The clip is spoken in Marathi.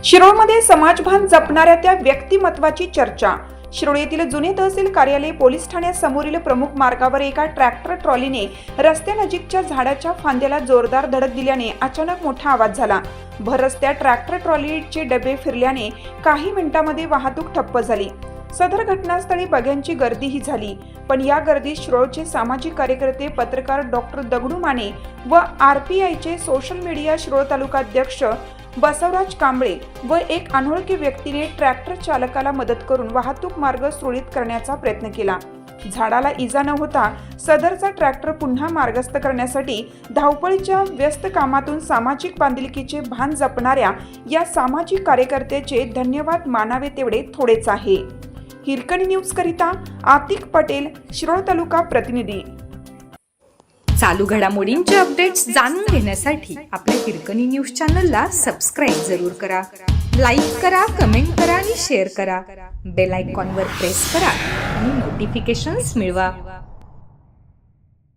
शिरोळमध्ये समाजभान जपणाऱ्या त्या व्यक्तिमत्वाची चर्चा। शिरोळ येथील जुने तहसील कार्यालय पोलीस ठाण्यासमोरील प्रमुख मार्गावर एका ट्रॅक्टर ट्रॉलीने रस्त्यानजीकच्या झाडाच्या फांद्याला जोरदार धडक दिल्याने अचानक मोठा आवाज झाला। भर रस्त्यात ट्रॅक्टर ट्रॉलीचे डबे फिरल्याने काही मिनिटांमध्ये वाहतूक ठप्प झाली। सदर घटनास्थळी बघ्यांची गर्दीही झाली, पण या गर्दीत शिरोळचे सामाजिक कार्यकर्ते, पत्रकार डॉक्टर दगडू माने व आरपीआयचे सोशल मीडिया शिरोळ तालुका अध्यक्ष बसवराज कांबळे व एक अनोळखी व्यक्तीने ट्रॅक्टर चालकाला मदत करून वाहतूक मार्ग सुरळीत करण्याचा प्रयत्न केला। झाडाला इजा न होता सदरचा ट्रॅक्टर पुन्हा मार्गस्थ करण्यासाठी धावपळीच्या व्यस्त कामातून सामाजिक बांधिलकीचे भान जपणाऱ्या या सामाजिक कार्यकर्त्याचे धन्यवाद मानावे तेवढे थोडेच आहे। हिरकणी न्यूज करिता आतिक पटेल, शिरोळ तालुका प्रतिनिधी। चालू घडामोडींचे अपडेट्स जाणून घेण्यासाठी आपल्या हिरकणी न्यूज चॅनलला सबस्क्राईब जरूर करा, लाईक करा, कमेंट करा आणि शेअर करा। बेल आयकॉनवर प्रेस करा आणि नोटिफिकेशन्स मिळवा।